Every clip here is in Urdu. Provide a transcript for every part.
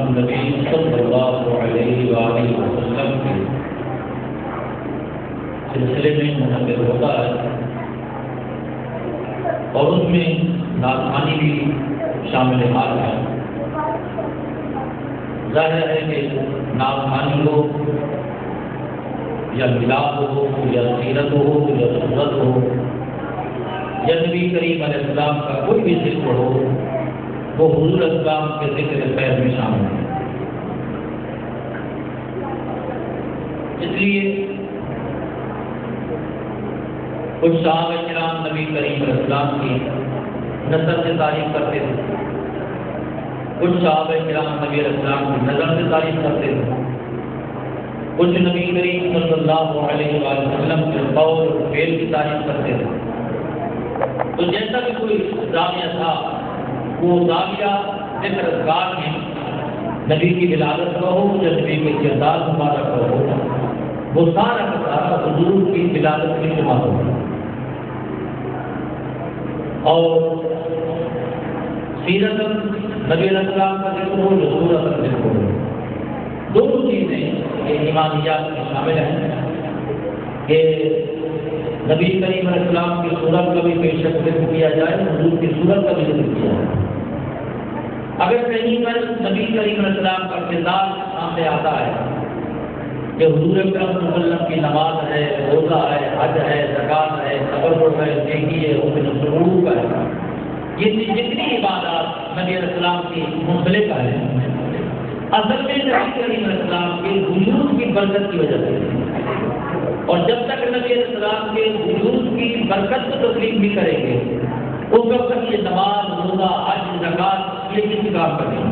نبی صلی اللہ علیہ وآلہ وسلم کے سلسلے میں منعقد ہوتا ہے اور اس میں نعتخوانی بھی شامل حال ہے۔ ظاہر ہے کہ نعتخوانی ہو یا میلاد ہو یا سیرت ہو یا سنت ہو یا نبی کریم علیہ السلام کا کوئی بھی ذکر ہو، وہ حضور اسلام کے ذکر خیر میں شامل ہے۔ اس لیے کچھ صحابہ کرام نبی کریم علیہ السلام کی نسب سے تعریف کرتے تھے، کچھ صحابہ کرام نبی علیہ السلام کی نظر سے تعریف کرتے تھے، کچھ نبی کریم صلی اللہ علیہ وسلم کے قول اور فعل کی تعریف کرتے تھے۔ تو جیسا بھی کوئی زاویہ تھا، وہ زاویہ ذکر اذکار میں نبی کی ولادت کا ہو یا نبی کے کردار مبارک کا ہو، وہ سارا کا سارا حضور کی ولادت میں شمار ہوگا۔ اور سیرت نبی علیہ السلام کا ذکر ہو یا سورت کا ذکر ہو، دونوں چیزیں ایمانیات میں شامل ہیں کہ نبی کریم علیہ السلام کی صورت کا بھی بے شک ذکر کیا جائے، حضور کی صورت کا بھی ذکر کیا جائے۔ اگر کہیں پر نبی کریم علیہ السلام کا کردار سامنے آتا ہے کہ حضور اکرم صلی اللہ علیہ وسلم کی نماز ہے، روزہ ہے، حج ہے، زکات ہے، تبرک ہے، نیکی ہے، حسن سلوک ہے، یہ جتنی عبادات نبی علیہ السلام کی منسلک ہے، اصل میں نبی کریم علیہ السلام کے وجود کی برکت کی وجہ سے، اور جب تک نبی علیہ السلام کے وجود کی برکت کو تسلیم نہیں کریں گے، اس وقت تک یہ نماز، روزہ، حج، زکات یہ کسی کام کریں گے۔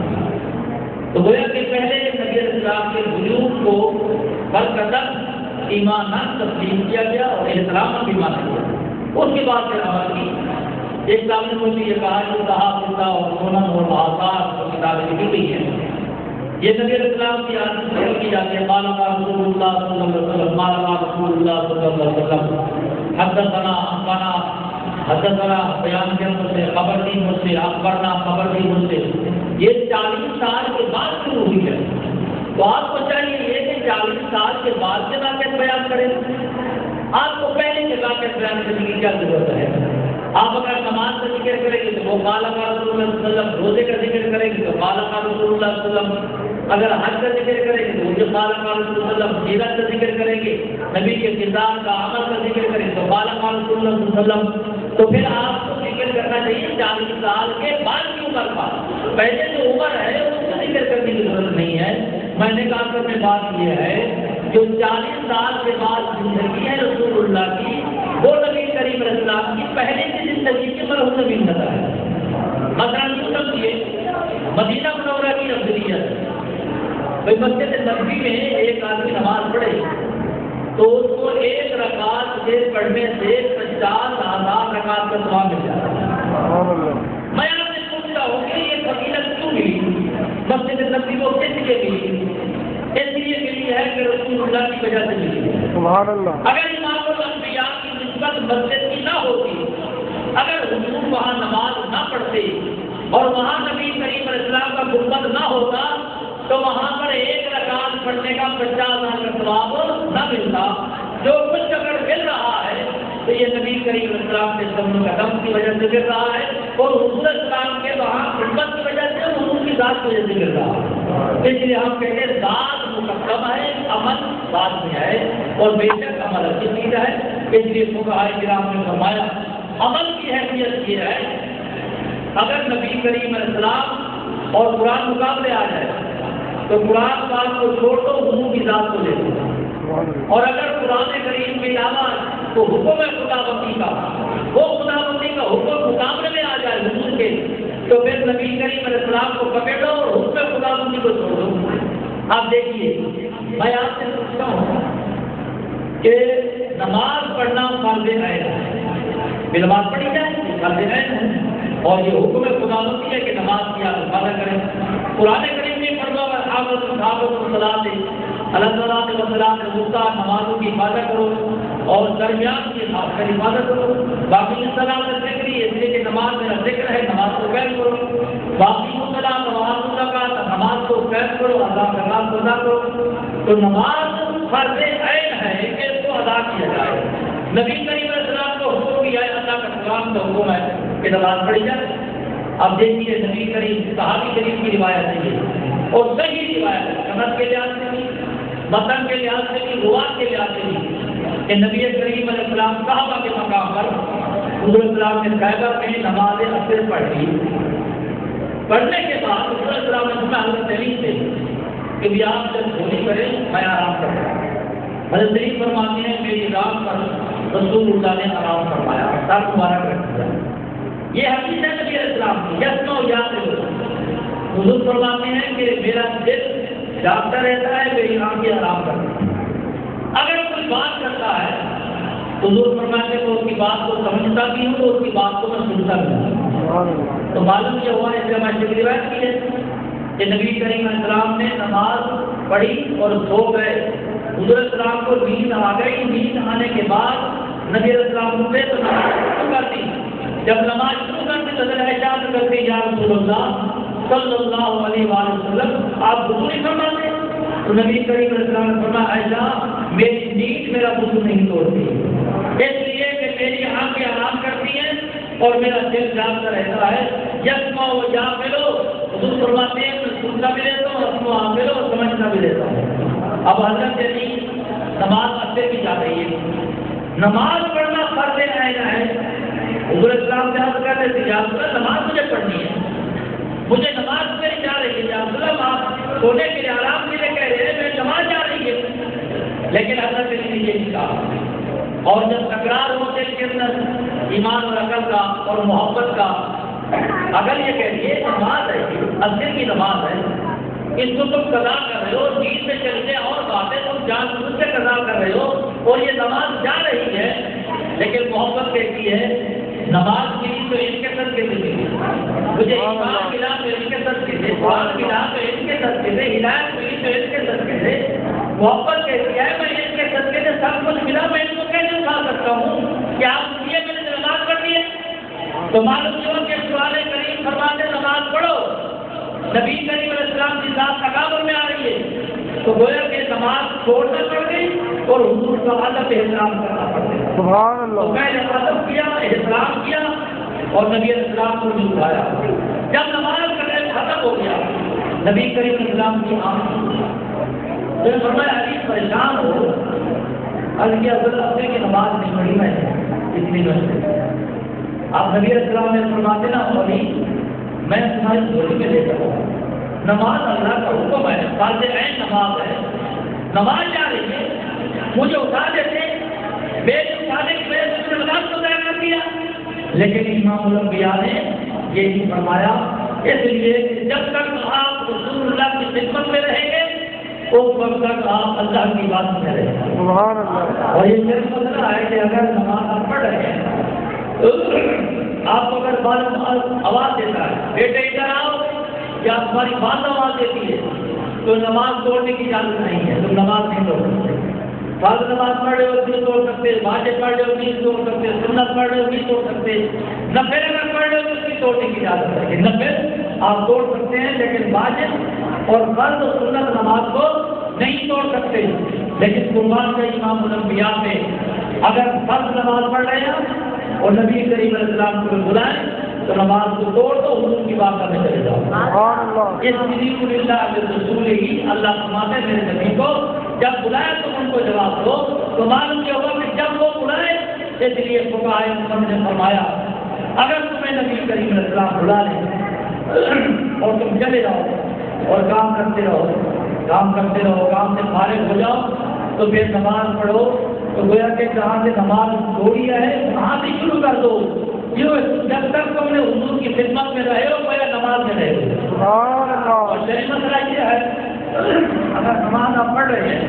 تو گویا کہ پہلے نبی علیہ السلام کے وجود کو برقدر ایمان تسلیم کیا گیا اور احترام بھی مانا گیا، اس کے بعد پھر عمل کی۔ ایک کتاب میں یہ کہا کہ صحابہ اور سنن اور آثار اور کتابیں لکھی گئی ہیں، یہ نبی علیہ السلام کی عادت ذکر کی جاتی ہے۔ قال رسول اللہ صلی اللہ علیہ وسلم، قال رسول اللہ صلی اللہ علیہ وسلم، حدثنا انبانا، حدثنا بیان کیا مجھ سے، خبر دی مجھ سے، اخبرنا خبر دی مجھ سے۔ یہ 40 سال کے بعد شروع ہوئی ہے، تو آپ کو چاہیے یہ کہ 40 سال کے بعد سے واقعات بیان کریں۔ آپ کو پہلے کے واقعات بیان کرنے کی کیا ضرورت ہے؟ آپ اگر نماز کا ذکر کریں گے تو وہ قال رسول اللہ صلی اللہ علیہ وسلم، روزے کا ذکر کریں گے تو قال رسول اللہ صلی اللہ علیہ وسلم، اگر حج کا ذکر کریں گے تو وہ قال رسول اللہ صلی اللہ علیہ وسلم، سیرت کا ذکر کریں گے، نبی کے کردار کا، عمل کا ذکر کریں تو قال رسول اللہ صلی اللہ علیہ وسلم۔ تو پھر آپ کو ذکر کرنا چاہیے 40 سال کے بعد کی عمر کا، پہلے جو عمر ہے اس کا ذکر کرنے کی ضرورت نہیں ہے۔ میں نے کہا کہ میں بات یہ ہے جو 40 سال کے بعد زندگی ہے رسول اللہ کی، وہ نبی کریم علیہ السلام کی پہلے کی زندگی کے مرحوم نبی نظر ہے۔ مثلا یوں سمجھیے مدینہ منورہ کی افضلیت، بھائی مسجد نبوی میں ایک آدمی نماز پڑھے تو اس کو 1 رکعت سے پڑھنے سے 50,000 رکعت کا ثواب مل جاتا ہے۔ میں آپ سے پوچھتا ہوں کہ یہ فضیلت کیوں ملی مسجد نبوی کو، کس لیے ملی؟ اس لیے ملی ہے کہ رسول اللہ کی وجہ سے ملی ہے۔ سبحان اللہ۔ اگر امام الانبیاء کی نسبت مسجد کی نہ ہوتی، اگر حضور وہاں نماز نہ پڑھتے اور وہاں نبی کریم علیہ السلام کا گنبد نہ ہوتا تو وہاں پر 1 رکعت پڑھنے کا 50,000 کا ثواب نہ ملتا۔ جو کچھ اگر مل رہا ہے تو یہ نبی کریم علیہ السلام کے قدم کی وجہ سے مل رہا ہے، اور حضور السلام کے وہاں گنبد کی وجہ سے، حضور کی ذات کی وجہ سے مل رہا ہے۔ اس لیے ہم کہتے ہیں ذات مقدم ہے، عمل بعد میں ہے، اور بے شک عمل اچھی چیز ہے۔ اس لیے فقہائے کرام نے فرمایا عمل کی حیثیت یہ ہے، اگر نبی کریم علیہ السلام اور قرآن مقابلے آ جائے تو قرآن پاک کو چھوڑ دو، حضور کی ذات کو لے دو، اور اگر قرآن کریم کے علاوہ تو حکم ہے خدا بندی کا، وہ خدا بندی کا حکم مقابلے میں آ جائے حضور کے، تو پھر نبی کریم علیہ السلام کو پکڑ دو اور حکم خدا بندی کو چھوڑ دو۔ آپ دیکھیے میں آپ سے پوچھتا ہوں کہ نماز پڑھنا فرض عین ہے، نماز پڑھی جائے فرض عین ہے، اور یہ حکم خدا بندی ہے کہ نماز کی آپ حفاظت کریں۔ قرآن کریم میں پڑھا ہوا حافظ اللہ تعالیٰ کے وسلات نمازوں کی حفاظت کرو اور درمیان کی خاص کر حفاظت کرو۔ باقی السلام ذکر اس لیے کہ نماز میرا ذکر ہے، نماز کو قید کرو۔ باقی السلام نماز کا نماز کو بیت کرو، ادا کرنا تو ادا کرو. تو نماز فرض عین ہے کہ اس کو ادا کیا جائے. نبی کریم علیہ السلام کو حکم دیا ہے، اللہ کا کلام کا حکم ہے کہ نماز پڑھی جائے. اب دیکھیے نبی کریم صحابی کریم کی روایت ہے یہ، اور صحیح روایت ہے، سند کے لحاظ سے بھی، متن کے لحاظ سے بھی، روایت کے لحاظ سے بھی، کہ نبی کریم علیہ السلام صحابہ کے مقام پر حضور السلام نے قاعدہ میں نماز اثر پڑھ لی. پڑھنے کے بعد حضور السلام نے ہمیں حضرت علی سے کہ بھی آپ جب تھوڑی کریں میں آرام کرتا ہوں. حضرت علی فرماتے ہیں میری رات پر رسول اللہ نے آرام فرمایا، سر مبارک رکھ دیا. یہ حدیث ہے نبی علیہ السلام کی. یسمع و یعقل. حضور فرماتے ہیں کہ میرا دل جاگتا رہتا ہے، میری آنکھیں آرام کرتی ہیں. اگر کوئی بات کرتا ہے حضور فرماتے ہیں تو اس کی بات کو سمجھتا بھی ہوں تو اس کی بات کو میں سنتا بھی ہوں. تو معلوم یہ ہوا اس میں سے روایت کی ہے کہ نبی کریم علیہ السلام نے نماز پڑھی اور سو گئے. حضور السلام کو نیند آ گئی. نیند آنے کے بعد نبی علیہ السلام نے تو نماز شروع کر دی. جب نماز شروع کرتے تو عائشہ کرتے یا رسول اللہ صلی اللہ علیہ وآلہ وسلم آپ وضو نہیں فرماتے؟ تو نبی کریم علیہ السلام نے فرمایا عائشہ میری نیند میرا وضو نہیں توڑتی، اس لیے کہ میری آنکھیں آرام کرتی ہیں اور میرا دل جاگتا رہتا ہے. یسمع و یعقل. حضور فرماتے ہیں میں سنتا بھی رہتا ہوں، اسمع عاقل اور سمجھتا بھی رہتا ہوں. اب حضرت علی نماز اثر کی جا رہی ہے. نماز پڑھنا فرض عین ہے. حضور اسلام سے عرض کرتے تھے یا رسول اللہ نماز مجھے پڑھنی ہے، مجھے نماز میری جا رہی ہے. یا رسول اللہ آپ سونے کے لیے آرام کے لیے کہہ رہے ہیں، میری نماز جا رہی ہے. لیکن حضرت علی نے یہ کہا، اور جب تکرار ہو دل کے اندر ایمان اور عقل کا اور محبت کا، اگر یہ کہہ یہ نماز ہے، اثر کی نماز ہے، اس کو تم قضا کر رہے ہو، نیند میں چلتے اور باتیں تم جان بوجھ سے قضا کر رہے ہو اور یہ نماز جا رہی ہے، لیکن محبت کہتی ہے نماز ملی تو ان کے سر کے دے، مجھے ایمان ملا تو ان کے سر کے دے، قرآن ملا تو ان کے سر کے دے، ہدایت ملی تو ان کے سر کے دے. محبت کہتی ہے میں ان کے سر کے دے سب کچھ ملا، میں ان کو کیسے اٹھا سکتا ہوں؟ کیا آپ یہ میں نے نماز پڑھ لی ہے؟ تو معلوم ہوا کہ قرآن کریم فرماتے نماز پڑھو. نبی کریم علیہ السلام کی ذات تکابر میں آ رہی ہے تو گویا کہ نماز چھوڑنا پڑ گئی اور حضور کا ادب احترام کرنا پڑ گیا. سبحان اللہ. تو میں نے ادب کیا، احترام کیا اور نبی علیہ السلام کو بھی اٹھایا. جب نماز کا ٹائم ختم ہو گیا نبی کریم علیہ السلام کی آنکھ تو فرمایا علی پریشان ہو، علی کی حضرت کی نماز نہیں پڑھی میں اتنی وجہ. آپ نبی علیہ السلام نے فرماتے نا علی میں تمہاری جھولی میں لے کر نماز اللہ کا حکم ہے، فرض عین نماز ہے، نماز جا رہی ہے، مجھے اٹھا دیتے میرے اٹھانے کی وجہ سے نماز کو طے کر دیا. لیکن امام الانبیاء نے یہ نہیں فرمایا، اس لیے کہ جب تک آپ رسول اللہ کی خدمت میں رہیں گے اس وقت تک آپ اللہ کی بات میں رہیں گے. سبحان اللہ. اور یہ صرف مسئلہ ہے کہ اگر نماز آپ پڑھ رہے ہیں آپ کو اگر بال آواز دیتا ہے بیٹے ادھر آؤ یا تمہاری بات آواز دیتی ہے تو نماز توڑنے کی اجازت نہیں ہے، تم نماز نہیں توڑ سکتے. بعض نماز پڑھ رہے ہو نہیں توڑ سکتے، واجب پڑھ رہے ہو نہیں توڑ سکتے، سنت پڑھ رہے ہو نہیں توڑ سکتے، نفل اگر پڑھ رہے ہو تو اس کی توڑنے کی اجازت ہے. نفل آپ توڑ سکتے ہیں لیکن واجب اور فرض و سنت نماز کو نہیں توڑ سکتے. لیکن قربان کا امام الانبیاء میں اگر فرض نماز پڑھ رہے ہیں اور نبی کریم علیہ السلام کو بلائیں تو نماز کو توڑ دو، حضور کی بات میں چلے جاؤ. اس طریق اللہ رسول ہی اللہ فرماتے میرے نبی کو جب بلایا تو ان کو جواب دو. تو معلوم یہ ہوگا کہ جب وہ بلائے، اس لیے فقہائے محمد نے فرمایا اگر تمہیں نبی کریم علیہ السلام بلا لیں اور تم چلے جاؤ اور کام کرتے رہو، کام سے فارغ ہو جاؤ تو پھر نماز پڑھو. تو گویا کہ جہاں سے نماز چھوڑی ہے وہاں سے شروع کر دو. جب تک تم نے حضور کی خدمت میں رہے ہو گویا نماز میں رہے ہو. اور شریف مسئلہ یہ ہے اگر نماز آپ پڑھ رہے ہیں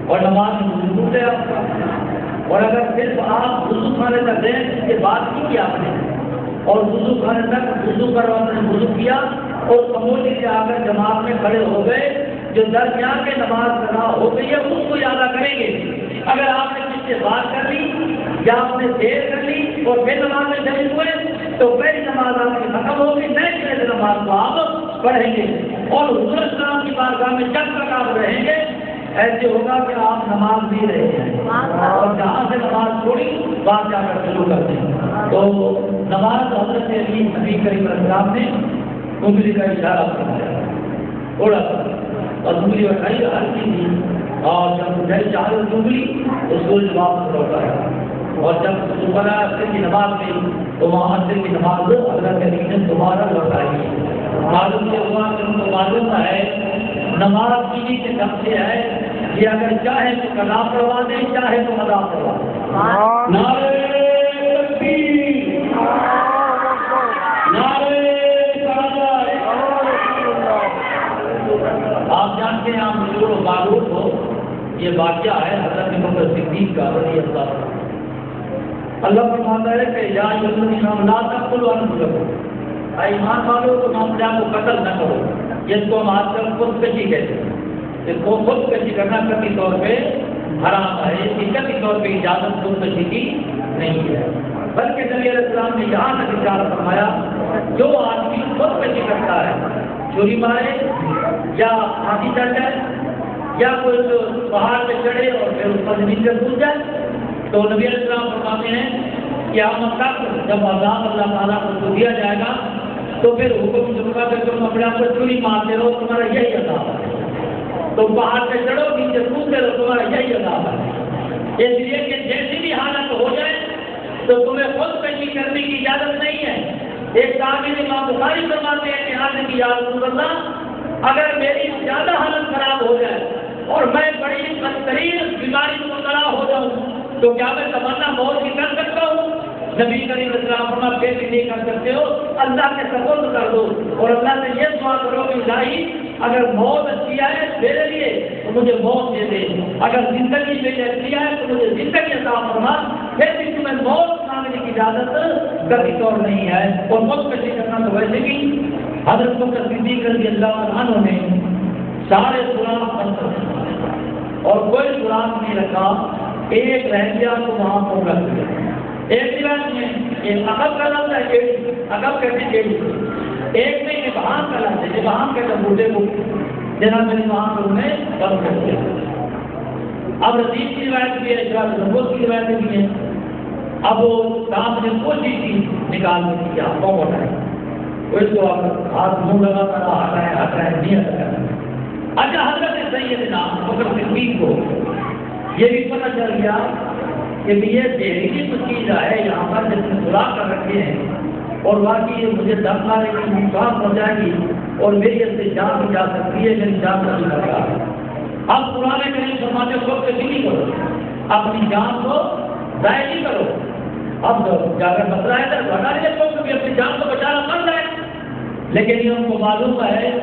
اور نماز میں وضو ٹوٹے آپ کا، اور اگر صرف آپ وضو کھانے تک رہے اس کے بعد کی کیا آپ نے اور وضو کھانے تک وضو کروانے نے وضو کیا اور سموجی سے آ کر جماعت میں کھڑے ہو گئے، جو درمیان کے نماز ادا ہو گئی ہے اس کو یاد کریں گے. اگر آپ نے کس سے بات کر لی یا آپ نے دیر کر لی اور پھر نماز میں شریک ہوئے تو پہلی نماز آپ کی ختم ہوگی، نئے سرے سے نماز کو آپ پڑھیں گے اور حضور السلام کی بارگاہ میں جب تک آپ رہیں گے ایسے ہوگا کہ آپ نماز نہیں رہے ہیں اور جہاں سے نماز چھوڑی وہاں جا کر شروع کرتے ہیں. تو نماز حضرت علی نبی کریم علیہ السلام نے انگلی کا اشارہ فرمایا تھوڑا سا اور انگلی اٹھائی ہلکی تھی اور جب اٹھائی چاہے انگلی اس کو جواب ہوتا ہے. اور جب دوبارہ عصر کی نماز میں تو وہاں عصر کی نماز حضرت علی نے دوبارہ لوٹائی. معلوم یہ ہوا کہ ان کو معلوم ہے نماز بیوی کے دم سے ہے کہ اگر چاہے تو قضا کروا دیں چاہے تو ادا کروا دیں. نعرہ تکبیر نعرہ سعادت. آپ جانتے ہیں آپ مشہور و معروف ہو یہ واقعہ ہے حضرت بکر صدیق کا رضی اللہ عنہ. اللہ فرماتا ہے کہ یا ایھا لا تقتلوا انفسکم اے ایمان والو تم اپنے آپ کو قتل نہ کرو. جس کو ہم آج کل خودکشی کہتے ہیں اس کو خودکشی کرنا کبھی طور پہ حرام ہے. اس کی کبھی طور پہ اجازت خودکشی کی نہیں ہے بلکہ نبی علیہ السلام نے یہاں تک اشارہ فرمایا جو آدمی خودکشی کرتا ہے چھری مارے یا پھانسی چڑھ جائے یا کوئی پہاڑ پہ چڑھے اور پھر اس پر زمین سے کود جائے تو نبی علیہ السلام فرماتے ہیں کہ ہم تک جب عذاب اللہ تعالیٰ کو دیا جائے گا تو پھر حکم چکا کہ تم اپنے آپ کو چوری مارتے رہو تمہارا یہی عذاب ہے. تو پہاڑ پہ چڑھو نیچے کودتے رہو تمہارا یہی عذاب ہے. اس لیے کہ جیسی بھی حالت ہو جائے تو تمہیں خودکشی کرنے کی اجازت نہیں ہے. ایک صحابی امام بخاری فرماتے ہیں کہ حاضر کی یا رسول اللہ اگر میری زیادہ حالت خراب ہو جائے اور میں بڑی بدترین بیماری میں مبتلا ہو جاؤں تو کیا میں تمنا موت کی کر سکتا ہوں؟ نبی کریم صلی اللہ علیہ وسلم پھر بھی نہیں کر سکتے ہو. اللہ کے سپرد کر دو اور اللہ سے یہ دعا کرو کہ الہی اگر موت اچھی ہے میرے لیے تو مجھے موت دے دے, اگر زندگی میری اچھی ہے تو مجھے زندگی عطا فرما. پھر بھی تمہیں موت مانگنے کی اجازت کبھی طور نہیں ہے. اور خودکشی کرنا تو ویسے بھی حضرت بکر صدیق رضی اللہ عنہ نے سارے سوراخ بند کر دیے اور کوئی سوراخ نہیں رکھا. ایک رہ گیا تو وہاں پر رکھ دیا. ایک روایت میں ایک عقب کا لفظ ہے عقب کہتے ہیں ایک میں ابہام کا لفظ ہے ابہام کہتے ہیں بوٹے کو جناب میں نے وہاں پر انہیں بند کر دیا. اب رسید کی روایت بھی ہے اشراف نبوت کی روایت بھی ہے. اب وہ کام نے کوشش کی نکالنے کی کیا کون اٹھائے اس کو ہاتھ منہ لگاتا رہا ہٹائے نہیں ہٹایا. اچھا حضرت سیدنا بکر صدیق کو یہ بھی پتہ چل گیا کہ یہ زہریلی چیز ہے یہاں پر جس نے سوراخ کر رکھے ہیں اور واقعی یہ مجھے دم مارے گی نقصان ہو جائے گی اور میری اس سے جان بھی جا سکتی ہے میری جان کا بھی لگا. اب قرآن کریم فرماتے خودکشی نہیں کرو اپنی جان کو ضائع نہیں کرو. اب جا کر مسئلہ ہے تو ہٹا دیا تو بھی اپنی جان کو بچانا پڑ رہا ہے. لیکن یہ ان کو معلوم ہے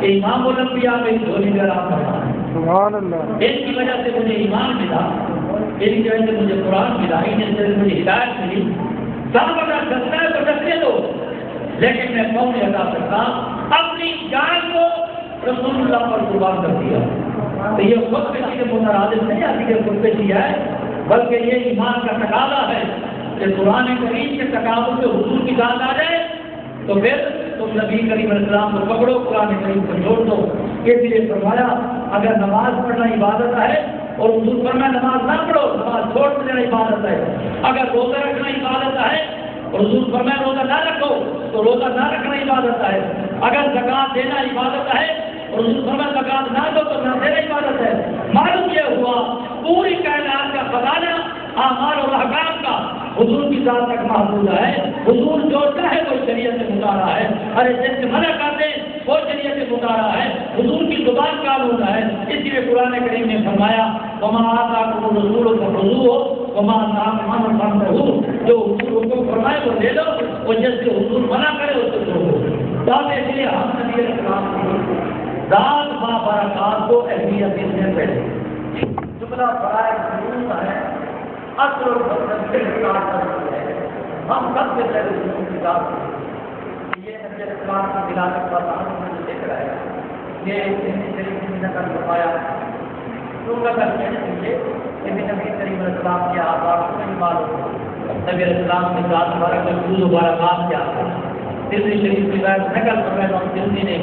کہ امام الانبیاء میں دھولی کا رام کرنا ہے. ان کی وجہ سے مجھے ایمان ملا ان کی وجہ سے مجھے قرآن ملا ان سے مجھے ہدایت ملی. سب اگر ڈستا ہے تو ڈسنے دو لیکن میں کون نہیں ہٹا سکتا اپنی جان کو رسول اللہ پر قربان کر دیا. تو یہ خودکشی کے مترادف نہیں آتی کہ خودکشی ہے بلکہ یہ ایمان کا تقاضا ہے کہ قرآن کریم کے تقاضوں سے حضور کی ذات آ جائے تو پھر تم نبی کریم علیہ السلام کو پکڑو قرآن کریم کو چھوڑ دو. اس لیے فرمایا اگر نماز پڑھنا عبادت ہے اور حضور فرمایا نماز نہ پڑھو نماز چھوڑ دینا عبادت ہے. اگر روزہ رکھنا عبادت ہے اور حضور فرمایا روزہ نہ رکھو تو روزہ نہ رکھنا عبادت ہے. اگر زکوٰۃ دینا عبادت ہے اور حضور فرمایا زکوٰۃ نہ دو تو نہ دینا عبادت ہے. معلوم یہ ہوا پوری کائنات کا خزانہ اعمال اور احکام کا حضور کی ذات تک محفوظ ہے. حضور جو چاہے وہ شریعت سے مطالعہ ہے. ارے جس سے منع کر دیں وہ شریعت سے مطالعہ ہے. حضور کی زبان قانون ہے. اس لیے قرآن کریم نے فرمایا وما آتاکم الرسول فخذوہ وما نہاکم عنہ فانتہوا. جو حضور حکم فرمائے وہ لے لو اور جس سے حضور منع کرے اس سے چھوڑو. تب اس لیے ہم نبی علیہ السلام کی ذات بابرکات کو اہمیت دینے پہلے جملہ برائے ضرور ہے اصل اور مطلب سے انکار کرتی ہے. ہم سب سے پہلے حضور کی ذات یہ نبی علیہ السلام کی ولادت کا تعلق مجھے دیکھ رہا ہے. یہ نبی کریم کی نقل فرمایا کیوں نقل کہنے کے لیے کہ نبی کریم علیہ السلام کے آباد کو نہیں معلوم. نبی علیہ السلام کی ذات مبارک میں وجود مبارکات کیا ہے ترمذی شریف کی روایت نقل فرمایا امام ترمذی نے،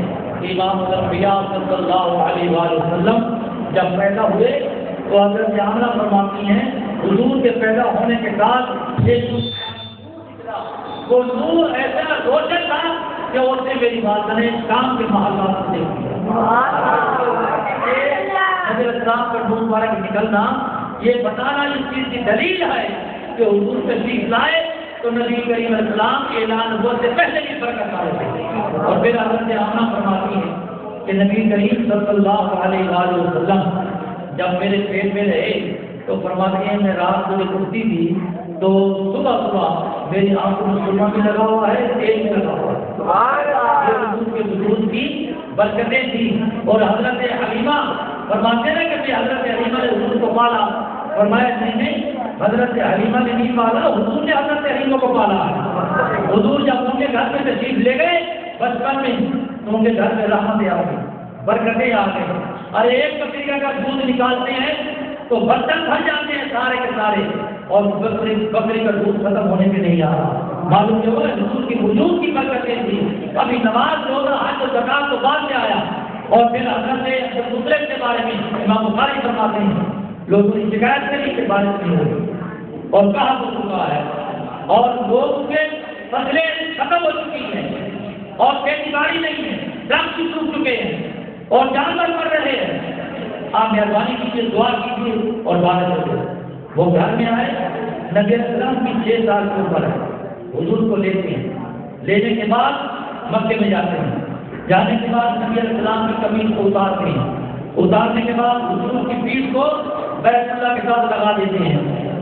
امام الانبیاء صلی اللہ علیہ وآلہ وسلم جب پیدا ہوئے تو حضرت آمنہ فرماتی ہیں حضور کے پیدا ہونے کے بعد یہ وہ نور ایسا روشن تھا کہ اس نے میری بات نے شام کے محلات سے دیکھ لیا۔ حضرت شام کا نور مبارک نکلنا یہ بتانا اس چیز کی دلیل ہے کہ حضور تشریف لائے تو نبی کریم علیہ السلام کے اعلان نبوت سے پہلے بھی برکت آئے تھے۔ اور پھر حضرت آمنہ فرماتی ہے کہ نبی کریم صلی اللہ علیہ وآلہ وسلم جب میرے پیٹ میں رہے تو فرماتے ہیں میں رات کو اٹھتی تھی تو صبح صبح میری آنکھوں میں سرما بھی لگا ہوا ہے، تیل بھی لگا ہوا ہے۔ حضور کے وجود کی برکتیں تھی۔ اور حضرت حلیمہ فرماتے ہیں کہ حضرت حلیمہ نے حضور کو پالا، فرمایا نہیں حضرت حلیمہ نے نہیں پالا، حضور نے حضرت حلیمہ کو پالا۔ حضور جب ان کے گھر میں تشریف لے گئے بچپن میں تو ان کے گھر میں رحمتیں آ گئی، برکتیں آ گئی۔ ارے ایک بکری کا دودھ نکالتے ہیں تو برتن بھر جاتے ہیں سارے کے سارے، اور بکری کا دودھ ختم ہونے میں نہیں آ رہا۔ معلوم جو ہے حضور کی وجود کی برکتیں تھی۔ ابھی نماز روزہ حج و زکات تو بعد میں آیا۔ اور پھر حضرت مسلم کے بارے میں امام بخاری فرماتے ہیں لوگوں نے شکایت کری کہ بارش نہیں ہوئی اور کہا تو چکا ہے، اور لوگ کے فصلیں ختم ہو چکی ہیں اور کھیتی باڑی نہیں ہے، درخت سوکھ چکے ہیں اور جانور مر رہے ہیں۔ آپ مہربانی کیجیے، دعا کیجیے اور بارش ہو جائے۔ وہ گھر میں آئے، نبی اسلام کی 6 سال کی عمر ہے، حضور کو لیتے ہیں، لینے کے بعد مکے میں جاتے ہیں، جانے کے بعد نبی اسلام کی قمیص کو اتارتے ہیں، اتارنے کے بعد حضور کی پیٹھ کو بیت اللہ کے ساتھ لگا دیتے ہیں۔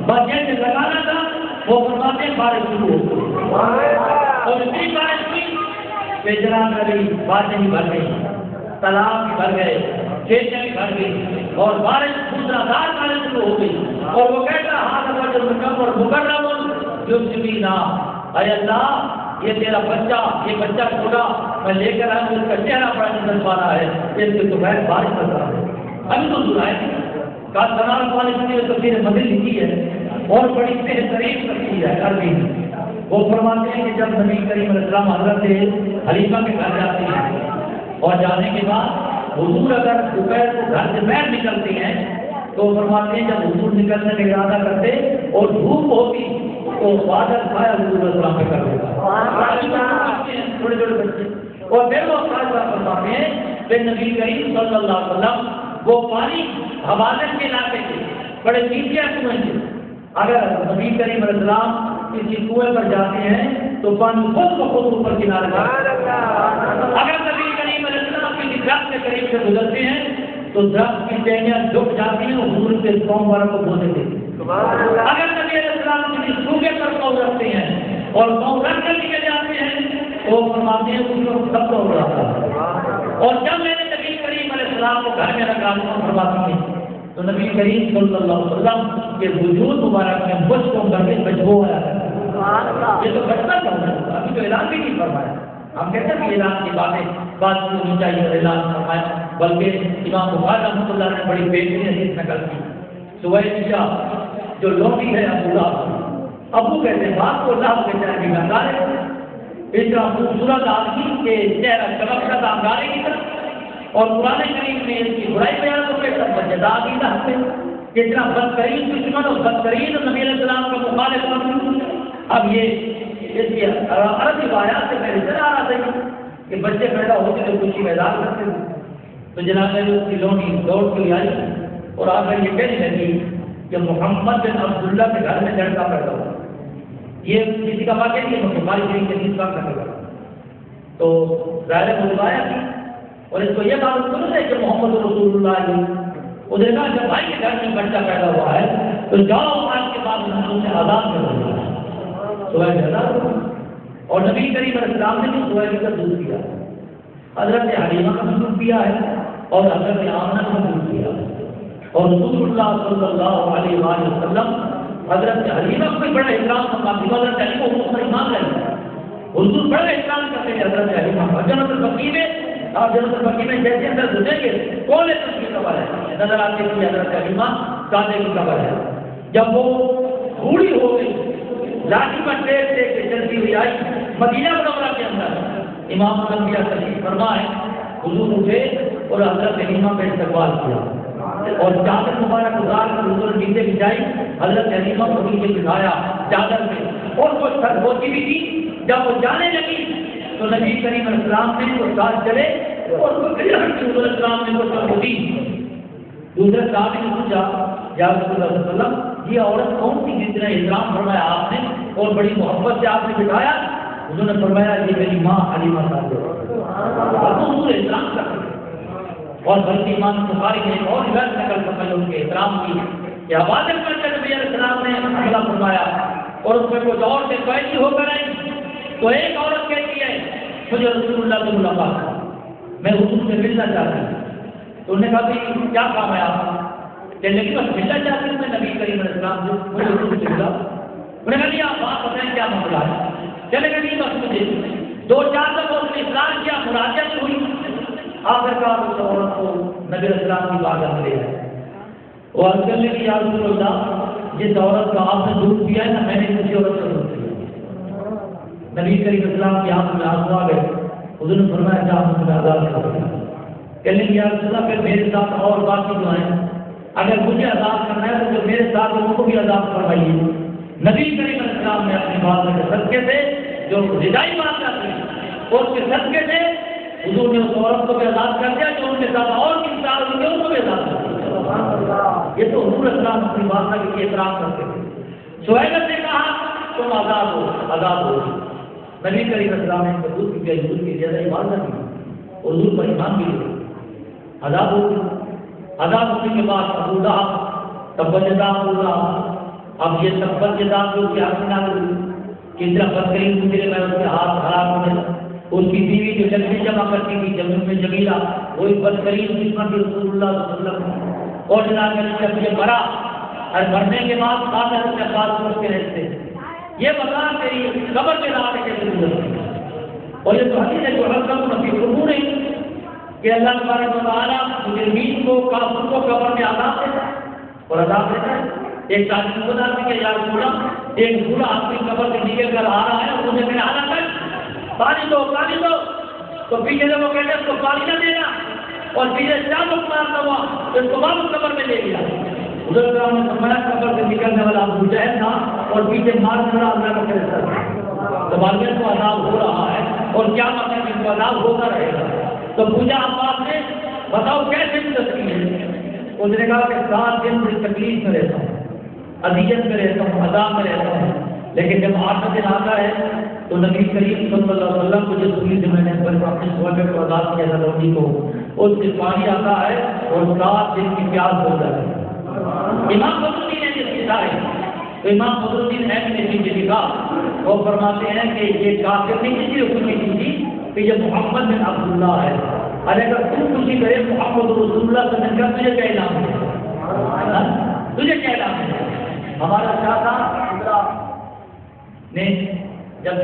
بس جیسے لگانا تھا وہ فرماتے ہیں بارش شروع ہو گئی، اور اتنی بارش ہوئی کہ جناب علی باتیں بھی بھر گئی، تالاب بھی بھر گئے، کھیتیں بھی بھر گئی، اور بارش موسلادھار بارش شروع ہو گئی۔ اور وہ کہتا ہاتھ وجل مکبر مکرم یبسمینا، اے اللہ یہ تیرا بچہ، یہ بچہ چھوٹا میں لے کر آیا، اس کا چہرہ بڑا نظر پا رہا ہے، اس کے تو بہت بارش نظر آ رہی ہے۔ ابھی تو سنائے کا سنار والے نے تفسیر مدنی لکھی ہے اور بڑی بہترین تفسیر ہے عربی میں۔ وہ فرماتے ہیں کہ جب نبی کریم علیہ السلام حضرت حلیمہ کے گھر جاتے ہیں اور جانے کے بعد حضور اگر دوپہر کو گھر سے باہر نکلتے ہیں تو فرماتے ہیں جب حضور نکلنے کا ارادہ کرتے اور دھوپ ہوتی تو بادل چھایا حضور علیہ السلام پہ کر دیتا، چھوٹے چھوٹے بچے۔ اور پھر وہ فرماتے ہیں کہ نبی کریم صلی اللہ علیہ وسلم وہ پانی حوالت کے علاقے سے بڑے نیچے کنویں سے، اگر نبی کریم علیہ السلام کسی کنویں پر جاتے ہیں تو پانی خود بخود اوپر کنارے جاتا ہے۔ اگر نبی کریم علیہ السلام کسی درخت کے قریب سے گزرتے ہیں تو درخت کی ٹہنیاں جھک جاتی ہیں، حضور کے قوم والوں کو بو دیتے ہیں۔ اگر نبی علیہ السلام کسی سوکھے پر قوم رکھتے ہیں اور قوم رکھ کر نکل جاتے ہیں تو فرماتے ہیں ان لوگ سب کو ہو جاتا ہے۔ اور جب میں نے نبی کریم علیہ السلام کو گھر میں رکھا فرماتی ہیں تو نبی کریم صلی اللہ علیہ وسلم کے وجود مبارک میں مجھ کو کر کے بدبو آیا ہے۔ یہ تو بچپن کا ہونا تھا، ابھی تو اعلان بھی نہیں فرمایا۔ ہم کہتے ہیں کہ اعلان کی بات ہونی چاہیے اور اعلان فرمایا، بلکہ امام بخاری رحمۃ اللہ نے بڑی بہترین حدیث نقل کی۔ سویدہ جو لوٹی ہے ابو کہتے ہیں باپ کو اللہ کہتے ہیں کہ گنگارے اتنا خوبصورت آدمی کے چہرہ چمکتا تھا انگارے کی طرف، اور قرآن کریم میں اس کی برائی بیان ہو گئی سب جزا دی رہتے کتنا بدترین دشمن اور بدترین نبی علیہ السلام کا مخالف بن۔ اب یہ اس کی عرب روایات سے پہلے چلا آ رہا تھا کہ بچے پیدا ہوتے تو خوشی میدان کرتے تھے، تو جناب نے اس کی لونی دوڑ کے آئی اور آ کر یہ کہنے لگی کہ محمد بن عبداللہ کے گھر میں لڑکا پیدا ہوا۔ یہ کسی کا واقعہ نہیں ہے، بخاری شریف کے حدیث کا کرنے والا تو ظاہر بلوایا تھی، اور اس کو یہ بات سن ہے کہ محمد رسول اللہ ادھر کہا جب بھائی کے گھر میں بچہ پیدا ہوا ہے تو جاؤ آج کے بعد ان سے آزاد کر دو، اور نبی کریم علیہ السلام نے بھی سویدہ کا دودھ پیا، حضرت حلیمہ کا بھی دودھ پیا ہے اور حضرت آمنہ کا بھی دودھ پیا ہے، اور رسول اللہ صلی اللہ علیہ وآلہ وسلم حضرت حلیمہ کو بڑا احترام کرتے، حضرت حلیمہ کو ایمان لے حضور بڑا احترام کرتے ہیں حضرت حلیمہ کا۔ جنت البقیع میں آپ جنت البقیع میں جیسے اندر گزریں گے کون ہے کی قبر ہے نظر آتی تھی حضرت حلیمہ سادے کی قبر ہے۔ جب وہ بوڑھی ہو گئی لاٹھی پر ٹیک ٹیک کے چلتی ہوئی آئی مدینہ منورہ کے اندر. امام الانبیاء تشریف فرما ہے. حضور اٹھے اور حضرت حلیمہ پہ استقبال کیا اور چادر مبارک اتار کر حضور نیچے بچھائی. حضرت حلیمہ کو نیچے بٹھایا چادر پہ اور وہ سر ہوتی بھی تھی. جب وہ جانے لگی تو نبی کریم علیہ السلام نے وہ ساتھ چلے اور حضور السلام نے وہ سر ہوتی. دوسرے صحابی نے پوچھا یا رسول اللہ صلی اللہ علیہ وسلم یہ عورت کون سی جتنا احترام فرمایا آپ نے اور بڑی محبت سے آپ نے بٹھایا؟ حضور نے فرمایا یہ میری ماں حلیمہ صاحب حضور احترام کرتے. اور بلکہ امام بخاری نے اور غیر نقل فرمائی ان کے احترام کی کہ حوادث کر کے نبی علیہ السلام نے حملہ فرمایا اور اس میں کچھ عورتیں بیٹھی ہو کر آئیں تو ایک عورت کہتی ہے مجھے رسول اللہ سے ملاقات میں حضور سے ملنا چاہتی ہوں. تو انہوں نے کہا کہ کیا کام ہے آپ کہنے لگی بس ملنا چاہتی ہوں میں نبی کریم علیہ السلام سے مجھے حضور سے ملا. انہوں نے کہا نہیں آپ بات بتائیں کیا مسئلہ ہے. کہنے لگا نہیں بس مجھے 2-4 دفعہ اس نے اصرار کیا مراجعت ہوئی آخر کار اس عورت کو نبی علیہ السلام کی بات لے آئے اور کہنے لگی یا رسول اللہ جس عورت کا آپ نے دودھ پیا ہے نا میں نے کسی عورت کا دودھ پیا. نبی کریم اسلام کی آنکھ میں آنسو آ گئے. حضور نے فرمایا کہ آپ مجھے آزاد کر دیا. کہنے لگی یا رسول اللہ پھر میرے ساتھ اور باقی جو ہیں اگر مجھے آزاد کرنا ہے تو پھر میرے ساتھ لوگوں کو بھی آزاد کروائیے. نبی کریم علیہ السلام نے اپنی بات کے صدقے سے جو ہدایت بات کرتی اور اس کے صدقے سے حضور نے اس عورت کو بھی آزاد کر دیا جو ان کے ساتھ اور بھی انسان ہوئے ان کو بھی آزاد کر دیا. یہ تو حضور اسلام اپنی بات کا احترام کرتے تھے. سہیلت نے کہا تم آزاد ہو آزاد ہو. نبی کریم اسلام نے حضور کی حضور کی زیادہ عبادت کی حضور پر ایمان بھی لیا آزاد ہو. آزاد ہونے کے بعد ابو لہب تبجدہ اللہ اب یہ تبجدہ جو کیا کرنا کس طرح بدترین گزرے میں اس کے ہاتھ خراب ہونے لگا. اس کی بیوی جو جلدی جمع کرتی تھی جمع میں جمیلہ وہی بدترین قسمت رسول اللہ صلی اللہ علیہ وسلم اور جناب جب یہ مرا اور مرنے کے بعد خاص اپنے پاس سوچتے رہتے یہ بتا تیری قبر میں لانے کے ضرورت ہے. اور یہ تو حدیث ہے جو حضرت نبی فرمود ہے کہ اللہ تبارک و تعالیٰ مجرمین کو کافر کو قبر میں عذاب دیتا ہے اور عذاب دیتا ہے. ایک شادی کو بتا کہ یا رسول اللہ ایک بوڑھا آدمی قبر سے نکل کر آ رہا ہے اور مجھے میرے آنا کر پانی دو تو پیچھے سے وہ کہتے ہیں اس کو پانی نہ دینا اور پیچھے چار مارتا ہوا تو اس کو واپس قبر میں لے لیا. حضرت نے فرمایا قبر سے نکلنے والا ابو جہل تھا اور پیچھے مارنے والا اللہ کا فرشتہ تھا. تو والدین کو عذاب ہو رہا ہے اور کیا مطلب اس کو عذاب ہوتا رہے گا. تو پوچھا عباس نے بتاؤ کیسے تسکین ہے. اس نے کہا کہ 7 دن بڑی تکلیف میں رہتا ہوں اذیت میں رہتا ہوں عذاب میں رہتا ہوں لیکن جب 8 دن آتا ہے تو نبی کریم صلی اللہ علیہ وسلم کو جس پوری سے میں نے اپنے سوالے کو عذاب کیا تھا لوگی کو اس سے پانی آتا ہے اور 7 دن کی پیاس ہو جاتی ہے. امام فضلالدین نے جس کی ہے تو امام فضلالدین ہے نے چیز لکھا وہ فرماتے ہیں کہ یہ کافر نہیں اس لیے خوشی کی تھی کہ یہ محمد بن عبداللہ ہے. اگر تم خوشی کرے محمد رسول اللہ سے مل کر تجھے کیا اعلان ہے تجھے کیا اعلان ہے. ہمارا شاہ صاحب نے جب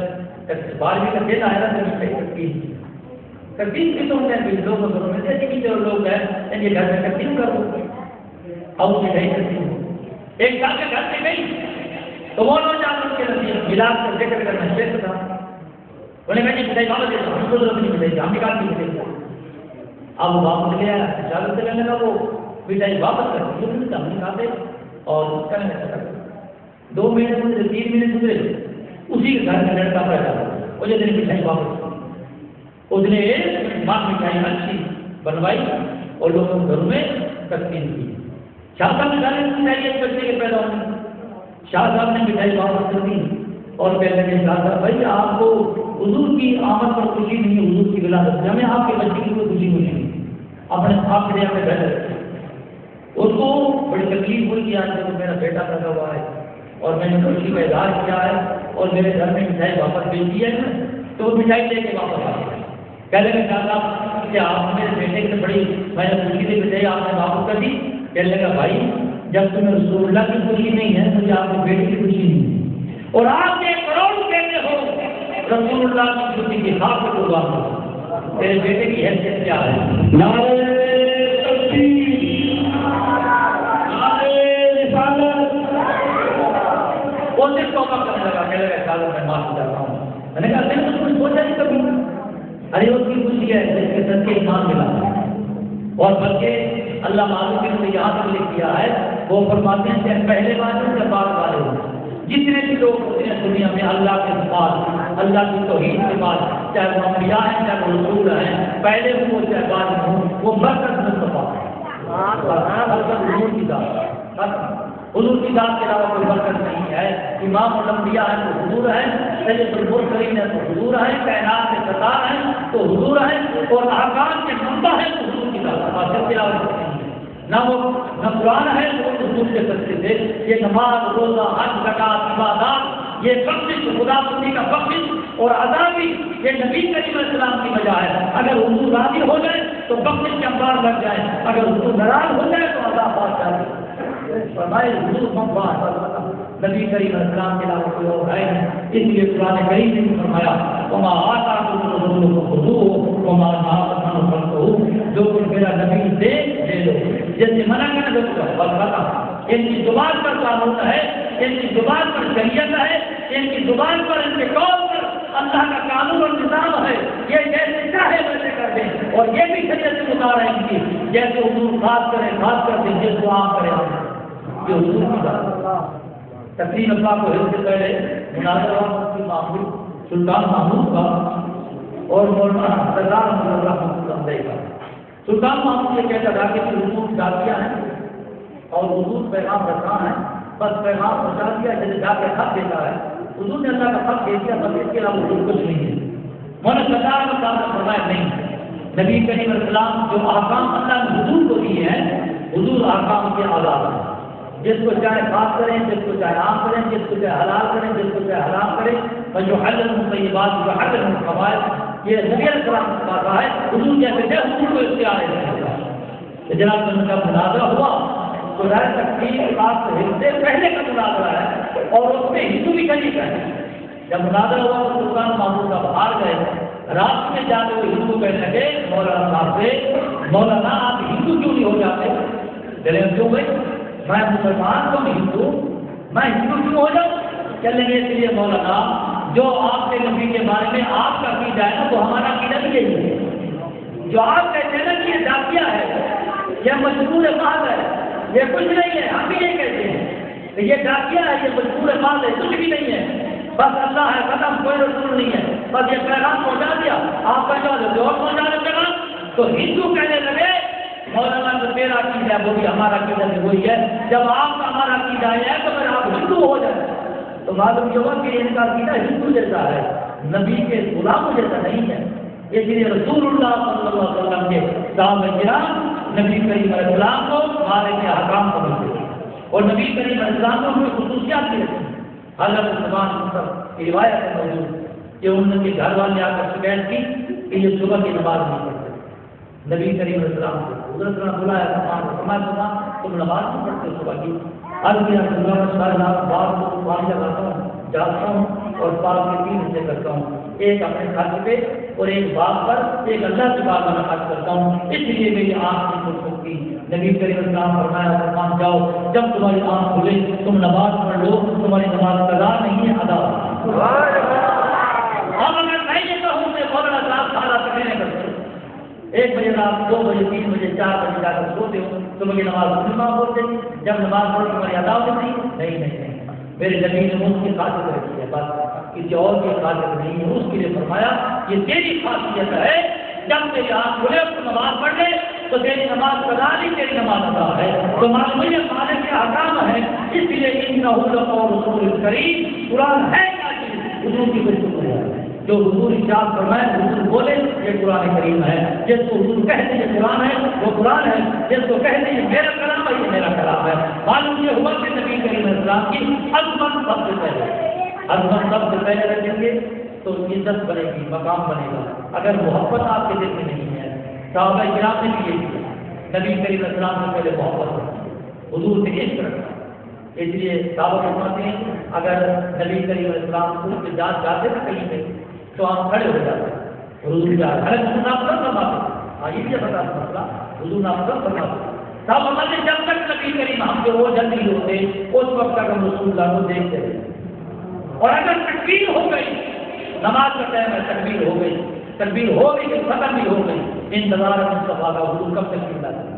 12ویں کا دن آیا تھا تقسیم کی تو لوگوں میں جیسے کہ جو لوگ ہیں یہ گھر میں تقسیم کرو اور اسے گئی تقسیم ایک سال کے گھر سے گئی تو وہ نوجوان کے نتیجے ملاپ کر ذکر کرنا شیخ تھا. انہیں کہا کہ بتائی واپس دیتا ہم کو ضرورت نہیں بتائی ہم نکال کے بتائی. اب وہ واپس گیا اجازت سے کہنے لگا وہ بتائی واپس کر ہم نکالتے اور کرنے لگا 2 مہینے گزرے 3 مہینے گزرے اسی کے گھر میں لڑکا پیدا وہ جو دن مٹھائی واپس اس نے ماں مٹھائی اچھی بنوائی اور لوگوں کے گھروں میں تقسیم کی. شاہ صاحب نے ڈالے مٹھائی ایک بچے کے پیدا ہونے شاہ صاحب نے مٹھائی واپس کر دی اور کہنے لگے شاہ صاحب بھائی آپ کو حضور کی آمد پر خوشی نہیں ہے حضور کی ولادت سے ہمیں آپ کے بچے کی کوئی خوشی نہیں اپنے آپ کے میں بیٹھے اس کو بڑی تکلیف ہوئی کہ آج تو میرا بیٹا پیدا ہوا ہے اور میں نے خوشی کا اظہار کیا ہے اور میرے گھر میں مٹھائی واپس بھیج دی ہے تو وہ مٹھائی لے کے واپس آ گیا. کہنے لگے شاہ صاحب کہ آپ میرے بیٹے کی بڑی میں نے خوشی کی مٹھائی آپ نے واپس کر دی. کہنے لگا بھائی جب تمہیں رسول اللہ کی خوشی نہیں ہے مجھے آپ کے بیٹے کی خوشی نہیں ہے اور آپ 1 کروڑ کہتے ہو رسول اللہ کی خوشی کی خاص قربان ہو تیرے بیٹے کی حیثیت کیا ہے. نعرہ تکبیر نعرہ رسالت. وہ پھر توبہ کرنے لگا، کہنے لگا چلو میں معافی چاہتا ہوں. میں نے کہا دل میں کچھ سوچا نہیں کبھی؟ ارے اس کی خوشی ہے جس کے صدقے ایمان ملا. اور بلکہ اللہ معلوم نے یہاں تک لکھ دیا ہے، وہ فرماتے ہیں کہ پہلے والے سے بعد والے جتنے بھی لوگ ہوتے ہیں دنیا میں اللہ کے بعد، اللہ کی توحید کے بعد، چاہے وہ انبیاء ہیں چاہے وہ رسول ہیں، پہلے ہوں چاہے بعد میں ہوں، وہ برکت مصطفیٰ ہے. حضور کی ذات، حضور کی ذات کے علاوہ کوئی برکت نہیں ہے. امام الانبیاء ہے تو حضور ہے، سید المرسلین ہے تو حضور ہے، کائنات کے سردار ہیں تو حضور ہے، اور احکام کے منبع ہے تو حضور کی ذات. بات کے علاوہ نہیں ہے. نہ وہ نہ قرآن ہے تو وہ حضور کے سچے تھے. یہ نماز، روزہ، حج، زکات، عبادات، یہ بخشش خدا بندی کا بخشش اور عذابی یہ نبی کریم علیہ السلام کی وجہ ہے. اگر حضور راضی ہو جائے تو بخشش کے انبار لگ جائے، اگر حضور ناراض ہو جائے تو عذاب آ جائے. فرمائے حضور نبی کریم علیہ السلام کے علاوہ کوئی اور ہے نہیں. اس لیے قرآن کریم نے فرمایا وما آتاکم الرسول فخذوہ وما نہاکم عنہ فانتہوا. جو کچھ میرا نبی دے لے لو، جیسے منع کرنا تو بس ختم. ان کی زبان پر قانون ہے، ان کی زبان پر شریعت ہے، ان کی زبان پر ان کے قول پر اللہ کا قانون اور نظام ہے. یہ جیسے چاہے ویسے کر دیں، اور یہ بھی شریعت سے مطابق ہے ان کی. جیسے حضور خاص کرے خاص کر دیں، جس کو عام کرے عام. یہ حضور کی بات. تقریم اللہ کو ہل سے پہلے مناظرہ مفتی محمود سلطان محمود کا اور مولانا سردار محمود اللہ کا. سلطان محمود یہ کہتا تھا کہ حضور داخیہ ہیں اور حضور پیغام رساں ہے، بس پیغام پہنچا دیا، جیسے جا کے خط دیتا ہے. حضور نے اللہ کا خط دے دیا، بس اس کے علاوہ حضور کچھ نہیں ہے. مولانا سردار محمود فرمایا نہیں، نبی کریم علیہ السلام جو احکام اللہ نے حضور کو دیے ہیں، حضور احکام کے آزاد ہیں. جس کو چاہے خاص کریں، جس کو چاہے عام کریں، جس کو چاہے حلال کریں، جس کو چاہے حرام کریں. جو حلل طیبات جو حلل القواعد، یہ نبی علیہ السلام کا بات ہے. حضور جیسے تھے حضور کو اختیار ہے. جناب کا مناظرہ ہوا تو رائے تقسیم کے بعد سے پہلے کا مناظرہ ہے اور اس میں ہندو بھی شریک ہے. جب مناظرہ ہوا تو سلطان محمود صاحب باہر گئے، رات میں جا کے وہ ہندو کہنے لگے مولانا صاحب سے، مولانا آپ ہندو کیوں نہیں ہو جاتے؟ چلے کیوں بھائی میں مسلمان تو ہندو، میں ہندو کیوں ہو جاؤں؟ چلیں گے اس لیے مولانا جو آپ کے نبی کے بارے میں آپ کا عقیدہ ہے نا وہ ہمارا عقیدہ بھی یہی ہے. جو آپ کہتے ہیں نا کہ یہ داخیہ ہے، یہ مجبور بات ہے، یہ کچھ نہیں ہے، ہم بھی یہ کہتے ہیں کہ یہ داخیہ ہے، یہ مجبور بات ہے، کچھ بھی نہیں ہے. بس اللہ ہے، ختم، کوئی رسول نہیں ہے. بس یہ پیغام پہنچا دیا، آپ پہنچا دو جو پہنچا دے پیغام. تو ہندو کہنے لگے مولانا تو تیرا عقیدہ ہے وہی ہمارا عقیدہ بھی وہی ہے. جب آپ کا ہمارا عقیدہ ہے تو پھر آپ ہندو ہو جائیں. تو معلوم یہ ہوا کہ ان کا عقیدہ ہندو جیسا ہے، نبی کے غلاموں جیسا نہیں ہے. اس لیے رسول اللہ صلی اللہ علیہ وسلم کے صحابہ کرام نبی کریم علیہ السلام کو مالے کے احکام کو ملتے ہیں اور نبی کریم علیہ السلام کو کوئی خصوصیات بھی رہتی ہیں. حضرت عثمان کی روایت ہے موجود کہ ان کے گھر والے آ کر شکایت کی کہ یہ صبح کی نماز نہیں پڑھتے. نبی کریم علیہ السلام کو حضرت نے بلایا عثمان تم نماز نہیں پڑھتے صبح کی؟ بار کو پانی لگاتا ہوں، جاتا ہوں اور باغ کے 3 حصے کرتا ہوں، ایک اپنے خرچ پہ اور ایک باغ پر، ایک اللہ کے باغ میں خرچ کرتا ہوں. اس لیے میری آنکھ نہیں کھل سکتی. نبی کریم السلام فرمایا عثمان جاؤ، جب تمہاری آنکھ کھلے تم نماز پڑھ لو، تمہاری نماز قضا نہیں ہے ادا. اب اگر میں یہ کہوں کہ مولانا صاحب سارا تقریر کرتے 1 بجے رات 2 بجے 3 بجے 4 بجے جا کر سوتے ہو تو مجھے نماز مسلمان بولتے جب نماز پڑھو تمہاری ادا ہو نہیں. میرے نبی نے اس کی خاطر رکھی ہے، بس کسی اور کی خاطر نہیں ہے. اس کے لیے فرمایا یہ تیری خاصیت ہے، جب تیری آنکھ کھلے تو نماز پڑھ لے تو تیری نماز قضا نہیں، تیری نماز ادا ہے. تو معلوم یہ مالک کے احکام ہے. اس لیے انہ لقول رسول کریم، قرآن ہے کیا چیز؟ حضور کی گفتگو ہے. جو حضور ارشاد فرمائے حضور بولے یہ قرآن کریم ہے. جس کو حضور کہتے یہ قرآن ہے وہ قرآن ہے، جس کو کہتے یہ میرا کلام ہے یہ میرا کلام ہے. معلوم یہ ہوا کہ نبی کریم علیہ السلام کی عظمت سب سے پہلے، عظمت سب سے پہلے رکھیں گے تو عزت بنے گی، مقام بنے گا. اگر محبت آپ کے دل میں نہیں ہے، صحابہ کرام نے بھی یہ کیا، نبی کریم علیہ السلام سے پہلے محبت رکھی، حضور سے عشق رکھا. اس لیے صحابہ فرماتے ہیں اگر نبی کریم علیہ السلام کو جاتے تھے کہیں پہ تو آپ کھڑے ہو جاتے ہیں. حضور جا حضور نام سب فرماتے یہ بھی بتا مسئلہ حضور نام سب فرماتے صاحب ہمارے جب تک نبی کریم ہم جو وہ جلدی ہوتے اس وقت تک ہم رسول اللہ کو دیکھتے رہے. اور اگر تکبیر ہو گئی، نماز کا ٹائم ہے، تکبیر ہو گئی، تکبیر ہو گئی کہ ختم بھی ہو گئی، انتظار مصطفیٰ کا حضور کب تک زندہ ہے۔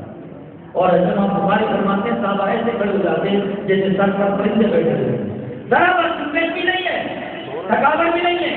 اور جب ہم بخاری فرماتے ہیں صحابہ ایسے کھڑے ہو جاتے ہیں جیسے سر پر پرندے بیٹھے ہوئے، ذرا بس فٹنس بھی نہیں ہے، تھکاوٹ بھی نہیں ہے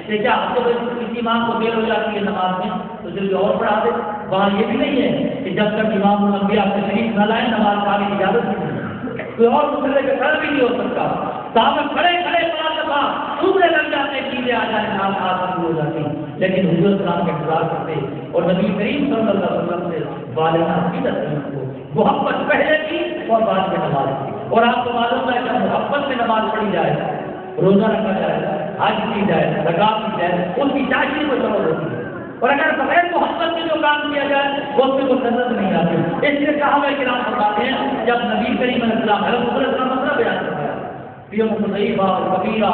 کہ کیا آپ کو کسی امام کو دیر ہو جاتی ہے نماز میں تو دل کو اور پڑھا دے۔ وہاں یہ بھی نہیں ہے کہ جب تک امام الانبیاء تشریف نہ لائیں نماز پڑھنے کی اجازت نہیں ہے، کوئی اور مسئلے کا کھڑا بھی نہیں ہو سکتا۔ صحابہ کھڑے کھڑے پڑھا دفعہ ڈوبنے لگ جاتے، چیزیں آ جائیں آسان ہو جاتی، لیکن حضور السلام کا انتظار کرتے اور نبی کریم صلی اللہ علیہ وسلم سے والدہ عقیدت کو محبت پہلے کی اور بعد میں نماز کی۔ اور آپ کو معلوم ہے کہ محبت میں نماز پڑھی جائے، روزہ رکھا جائے، حج کی جائے، زکات کی جائے، اس کی چاشنی کو ضرورت ہوتی ہے۔ اور اگر بغیر محبت میں جو کام کیا جائے وہ اس میں کوئی لذت نہیں آتی۔ اس لیے صحابہ کرام فرماتے ہیں جب نبی کریم علیہ السلام حضرت عمر کا مسئلہ بیان کرتا ہے فیہم ضعیفہ اور کبیرہ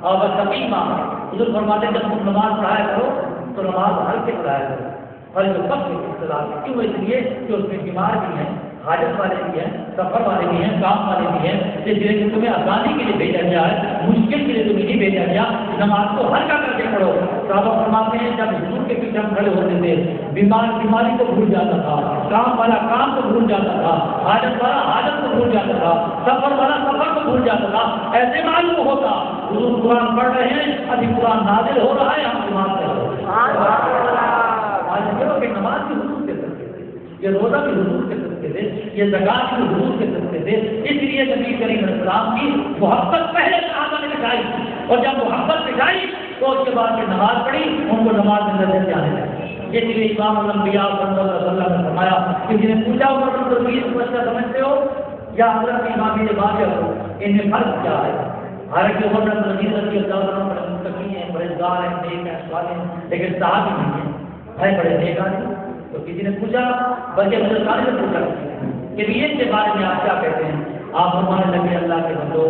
اور سقیمہ، حضور فرماتے ہیں جب تم نماز پڑھایا کرو تو نماز ہلکے پڑھایا کرو، اور جو سب کے اختلاف ہے کیوں؟ اس لیے کہ اس میں بیمار بھی ہیں، حاجت والے بھی ہیں، سفر والے بھی ہیں، کام والے بھی ہیں، اس لیے کہ تمہیں آسانی کے لیے بھیجا گیا ہے، مشکل کے لیے تمہیں نہیں بھیجا گیا، نماز کو ہلکا کر کے پڑھو۔ صحابہ فرماتے ہیں جب حضور کے پیچھے ہم کھڑے ہوتے تھے بیمار بیماری کو بھول جاتا تھا، کام والا کام کو بھول جاتا تھا، حاجت والا حاجت کو بھول جاتا تھا، سفر والا سفر کو بھول جاتا تھا۔ ایسے معلوم ہوتا حضور قرآن پڑھ رہے ہیں، ابھی قرآن نازل ہو رہا ہے، ہم نماز پڑھ رہے ہیں۔ کہ نماز بھی حضور کے سکتے تھے، یہ روزہ بھی حضور کے سکتے تھے، یہ زکات بھی حضور کے سکتے تھے۔ اس لیے نبی کریم علیہ السلام کی محبت پہلے صحابہ نے دکھائی، اور جب محبت دکھائی تو اس کے بعد یہ نماز پڑھی، ان کو نماز میں لذت آنے لگی۔ اس لیے امام الانبیاء صلی اللہ علیہ وسلم نے فرمایا کہ جنہیں پوچھا عمر بن عبدالعزیز کو اچھا سمجھتے ہو یا حضرت امام باقر ہو، ان میں فرق کیا ہے؟ حالانکہ عمر بن عبدالعزیز رضی اللہ عنہ بڑے متقی ہیں، پرہیزگار ہیں، نیک ہیں، صالح ہیں، لیکن صحابی نہیں ہیں، ہے بڑے نیک آدمی۔ تو کسی نے پوچھا، بلکہ حضرت علی نے پوچھا کہ نیت کے بارے میں آپ کیا کہتے ہیں؟ آپ فرمانے لگے اللہ کے بندو،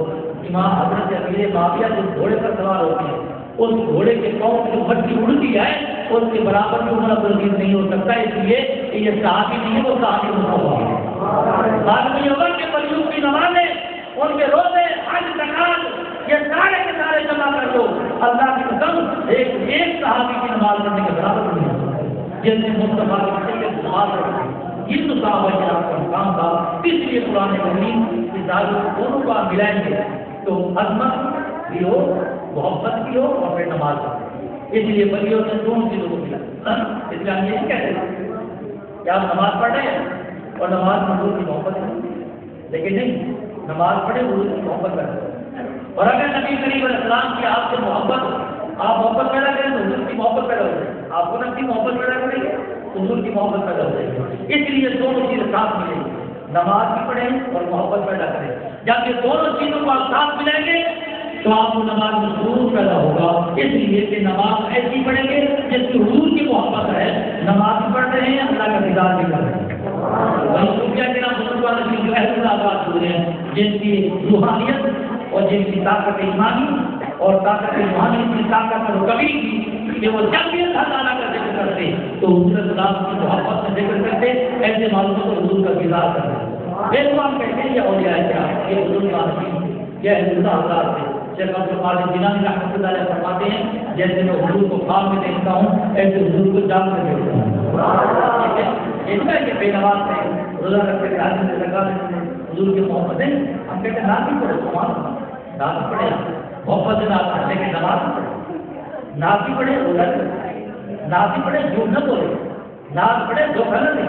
امام حضرت امیر معاویہ جو گھوڑے پر سوار ہوتے ہیں اس گھوڑے کے پاؤں کی جو مٹی اڑتی ہے اس کے برابر بھی عمر عبدالعزیز نہیں ہو سکتا، اس لیے کہ یہ صحابی نہیں ہے، وہ صحابی مصطفیٰ ہے۔ بعد میں یہ ہوگا کہ مریض کی نمازیں، ان کے روزے، حج، زکات، یہ سارے کے سارے جمع کر دو، اللہ کی قسم ایک صحابی کی نماز پڑھنے کے برابر نہیں ہو سکتا، جن نے مصطفیٰ کی نماز پڑھی۔ یہ تو صحابہ کرام کا مقام تھا، اس لیے قرآن کریم کی ذات دونوں کو آپ ملائیں گے تو عظمت بھی ہو، محبت بھی ہو اور پھر نماز بھی۔ اس لیے بلیوں نے دونوں چیزوں کو ملا۔ اس لیے ہم یہ کہتے ہیں کہ آپ نماز پڑھ رہے ہیں اور نماز میں حضور کی محبت ہے، لیکن نہیں، نماز پڑھے حضور کی محبت کرتے، اور اگر نبی کریم علیہ السلام کی آپ سے آپ محبت پیدا کریں تو حضور کی محبت پیدا ہو جائے گی، آپ کو نفسی محبت پیدا کریں گے تو حضور کی محبت پیدا ہو جائے گی۔ اس لیے دونوں چیزیں ساتھ ملیں گی، نماز بھی پڑھیں اور محبت پیدا کریں۔ جب یہ دونوں چیزوں کو آپ ساتھ ملیں گے تو آپ کو نماز میں سرور پیدا ہوگا، اس لیے کہ نماز ایسی پڑھیں گے جس کی حضور کی محبت ہے، نماز بھی پڑھ رہے ہیں، اللہ کا دیدار بھی کر رہے ہیں۔ وہی صوفیہ کے نام بزرگ والے جو اہل آباد ہوئے ہیں، جن کی روحانیت اور جن کی طاقت ایمانی اور طاقت روحانی کی طاقت اور کبھی کہ وہ جب بھی اللہ تعالیٰ کا ذکر کرتے تو حضور خدا کی محبت سے ذکر کرتے، ایسے معلوموں کو حضور کا دیدار کرتے۔ یہ تو ہم کہتے ہیں یہ اولیاء کرام، یہ حضور کا نصیب، یہ حضور حضرات سے شیخ عبد القادر جیلانی رحمۃ اللہ علیہ فرماتے ہیں جیسے میں حضور کو خواب میں دیکھتا ہوں ایسے حضور کو جان میں دیکھتا ہوں۔ اس میں کہ بے نماز سے روزہ رکھتے ہیں، حج سے لگا دیتے ہیں، حضور کی محبت ہے، ہم کہتے ہیں نہ بھی پڑھے نہ بھی پڑھے محبت سے نہ پڑھے، لیکن نماز نہ بھی پڑھے روزہ نہ بھی پڑھے جھوٹ نہ بولے، نہ پڑھے دھوکہ نہ دے،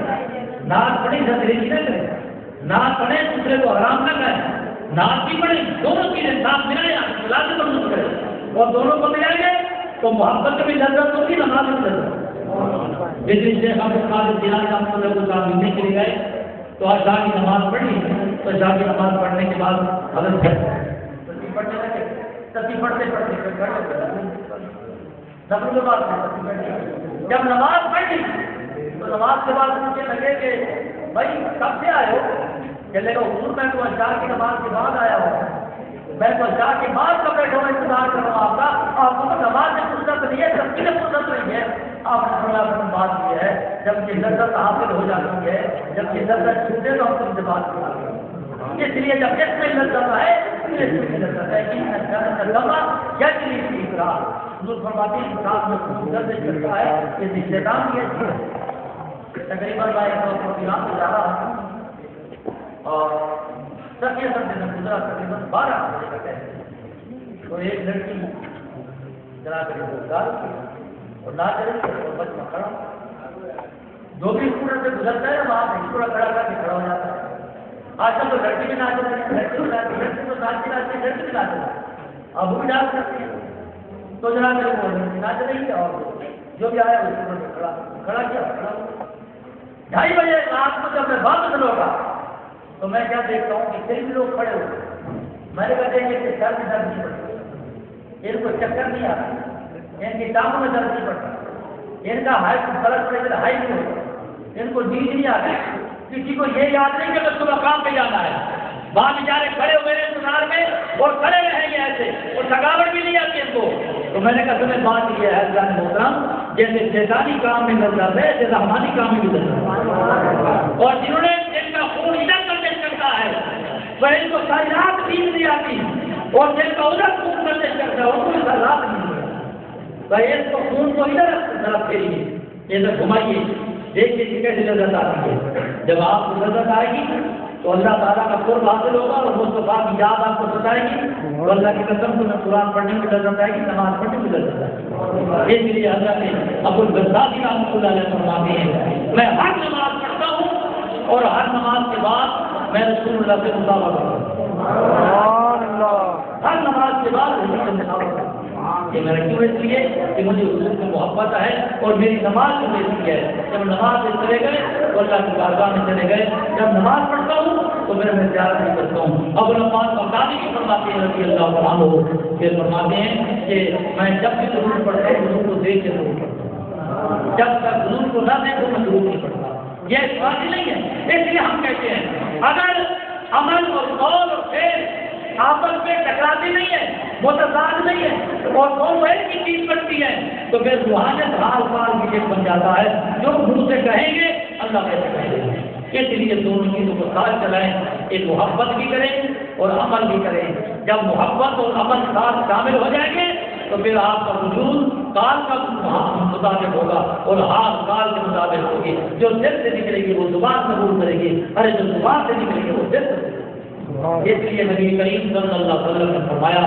نہ پڑھے دستریزی نہ کرے، نہ پڑھے دوسرے کو حرام نہ کرے، ناز بھی پڑھے، دونوں چیزیں ساتھ ملائیں، لازم مضبوط کرے، اور دونوں کو ملائیں گے تو محبت میں بھی لذت ہوگی، نماز میں لذت۔ جس دن شیخ عبد القادر جیلانی رحمۃ اللہ کو صاحب ملنے کے لیے گئے تو آج شاہ کی نماز پڑھی، تو شاہ کی نماز پڑھنے کے بعد حضرت تصویر پڑھنے لگے، تصویر پڑھتے جب نماز پڑھی تو نماز کے بعد مجھے لگے کہ بھائی کب سے آئے ہو؟ چلے گا حضور میں تو اشار کی نماز کے بعد آیا ہوں، میں تو اشار کے بعد کا بیٹھا ہوں انتظار کر رہا ہوں آپ کا، آپ کو تو نماز میں فرصت نہیں ہے، تصویر فرصت نہیں ہے۔ آپ نے سنا اپنی بات کی ہے جب یہ لذت حاصل ہو جاتی ہے، جب یہ لذت چھوٹے تو ہم تم سے بات کریں، اس لیے جب اس میں لذت ہے اس میں لذت ہے لما یجری فی اقرار، حضور فرماتے ہیں انسان میں خوبصورت کرتا ہے کہ شیطان بھی ہے. تقریباً میں 150 سے جا رہا ہوں اور سب یہ سب دن گزرا تقریباً 12 بجے کا ٹائم. تو ایک لڑکی جنا کر روزگار اور نہ چلے اور بچ میں کھڑا، جو بھی اسٹوڈنٹ سے گزرتا ہے وہاں اسٹوڈنٹ کھڑا کر کے کھڑا ہو جاتا ہے. آج کل تو لڑکی بھی ناچ رہی ہے، لڑکی بھی ناچتی ہے، لڑکی تو ناچتی ناچتی ہے، لڑکی بھی ناچ رہی ہے، اب وہ بھی ڈانس کرتی ہے. تو جنا کر وہ لڑکی ناچ رہی ہے اور جو بھی آیا وہ اسٹوڈنٹ کھڑا کیا. 2:30 بجے رات کو جب میں واپس لوٹا تو میں کیا دیکھتا ہوں کہ کئی بھی لوگ کھڑے ہوئے. میں نے کہا دیکھیں کہ سر میں درد نہیں پڑتی، ان کو چکر نہیں آتا، ان کی ٹانگوں میں درد نہیں پڑتا، ان کا بلڈ پریشر ہائی نہیں ہوتا، ان کو نیند نہیں آتی. کسی کو یہ یاد نہیں کہ میں صبح کام پہ جانا ہے. وہاں بیچارے کھڑے ہوئے ہیں انتظار میں اور کھڑے رہیں گے ایسے اور تھکاوٹ بھی نہیں آتی ان کو. تو میں نے کہا تمہیں بات یہ ہے جان محترم، جیسے شیطانی کام میں نظر آتا ہے جیسے رحمانی کام میں بھی نظر آتا ہے. اور جنہوں نے جن کا خون ادھر گردش کرتا ہے وہ ان کو ساری رات نیند نہیں آتی، اور جن کا ادھر خون گردش کرتا ہے ان کو ساری رات نیند نہیں آتی. بھائی اس کو خون کو ادھر طرف پھیریے، ادھر گھمائیے، دیکھیے کہ کیسے لذت آتی ہے. جب آپ کو لذت آئے گی تو اللہ تعالیٰ کا قرب حاصل ہوگا اور مصطفیٰ کی یاد آپ کو ستائے گی. تو اللہ کی قسم تمہیں قرآن پڑھنے میں لذت آئے گی، نماز پڑھنے میں لذت آئے گی. اس لیے حضرت ابو الغزالی رحمۃ اللہ علیہ فرماتے ہیں میں ہر نماز پڑھتا ہوں اور ہر نماز کے بعد میں رسول اللہ سے مطالبہ کرتا ہوں. ہر نماز کے بعد رسول سے مطالبہ کرتا ہوں. یہ میرا کیوں اس لیے کہ مجھے حضور سے محبت ہے اور میری نماز جو دیتی ہے. جب نماز سے چلے گئے تو اللہ کی بارگاہ میں چلے گئے. جب نماز پڑھتا ہوں تو میں زیارت نہیں کرتا ہوں. ابو العباس بغدادی بھی فرماتے ہیں رضی اللہ عنہ، پھر فرماتے ہیں کہ میں جب بھی ضرور پڑھتا ہوں حضور کو دیکھ کے ضرور پڑھتا ہوں، جب تک حضور کو نہ دیکھوں میں ضرور نہیں پڑھتا. یہ بات نہیں ہے. اس لیے ہم کہتے ہیں اگر عمل اور قول اور فعل آپس میں ٹکراتے نہیں ہے، متضاد نہیں ہے اور دونوں ایک ہی چیز بنتی ہے تو پھر روحانیت حال حال بھی ایک بن جاتا ہے. جو منہ سے کہیں گے اللہ کیسے کہیں گے. اس لیے دونوں چیزوں کو ساتھ چلائیں، ایک محبت بھی کریں اور عمل بھی کریں. جب محبت اور عمل ساتھ شامل ہو جائیں گے تو پھر آپ کا وجود کال کا مطابق ہوگا اور حال کال کے مطابق ہوگی. جو دل سے نکلے گی وہ زبان قبول کرے گی، ارے جو زبان سے نکلے گی وہ دل سے. اس لیے نبی کریم صلی اللہ علیہ وسلم نے فرمایا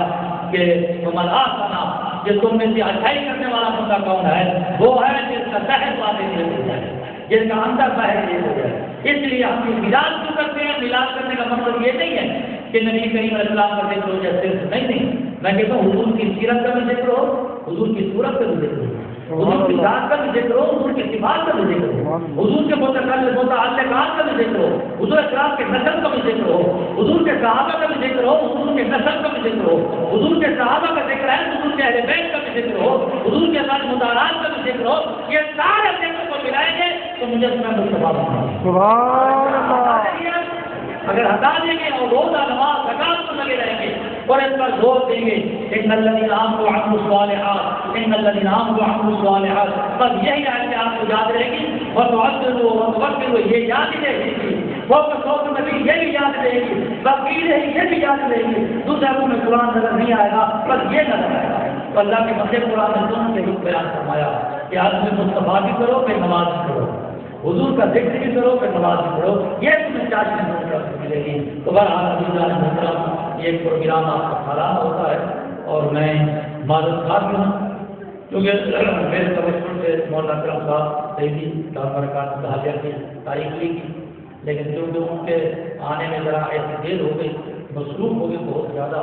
کہ من آسنا، کہ تم میں سے اچھائی کرنے والا بندہ کون ہے؟ وہ ہے جس کا ظاہر باتیں یہ ہو جائے، جس کا اندر ظاہر یہ ہو جائے. اس لیے ہم یہ میلاد کیوں کرتے ہیں؟ میلاد کرنے کا مطلب یہ نہیں ہے کہ نبی کریم علیہ السلام کا ذکر ہو جائے، صرف نہیں. میں کہتا ہوں حضور کی سیرت کا بھی ذکر ہو، حضور کی صورت کا بھی ذکر ہو، حضور کی ذات کا بھی ذکر ہو، حضور کی صفات کا بھی ذکر ہو، حضور کے متعلقات کا بھی ذکر ہو، حضور اکرام کے نسل کا بھی ذکر ہو، حضور کے صحابہ کا بھی ذکر ہو، حضور کے نسل کا بھی ذکر ہو، حضور کے صحابہ کا ذکر ہے، حضور کے اہل بیت کا بھی ذکر ہو، حضور کے ساتھ مدارات کا بھی ذکر ہو. یہ سارے ذکر کو ملائیں گے تو مجھے سبحان اللہ. اگر ہٹا دیں گے اور روزہ نماز زکات کو لگے رہیں گے اور اس پر زور دیں گے ان الذین آمنوا وعملوا الصالحات، ان الذین آمنوا وعملوا الصالحات، بس یہی ہے کہ آپ کو یاد رہے گی. وتعذروا وتوکلوا، یہ یاد ہی رہے گی. فوق نبی یہ بھی یاد رہے گی. بقیر ہے یہ بھی یاد رہے گی. دوسرے منہ میں قرآن نظر نہیں آئے گا، بس یہ نظر آئے گا. تو اللہ کے بندے قرآن نے دونوں سے بیان فرمایا کہ آدمی مصطفیٰ بھی کرو پھر نماز بھی کرو، حضور کا ذکر بھی کرو پھر نماز بھی پڑھو. یہ تمہیں 4 چیزیں ملے گی. تو بہرحال یہ پروگرام آپ کا خراب ہوتا ہے اور میں معذرت خواہ بھی ہوں کیونکہ میرے توجہ سے مولانا کرم صاحب سیدی برکات صحابیہ کی تاریخ لی کی، لیکن جو ان کے آنے میں ذرا ایسی دیر ہو گئی، مصروف ہو گئی بہت زیادہ،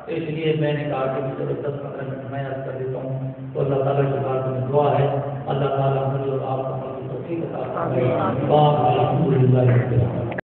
تو اس لیے میں نے کہا کہ چلو 10-15 منٹ میں عرض کر دیتا ہوں. تو اللہ تعالیٰ کی بات میں دعا ہے اللہ تعالیٰ مجھے اور آپ کو توفیق عطا فرمائے. الحمد للہ.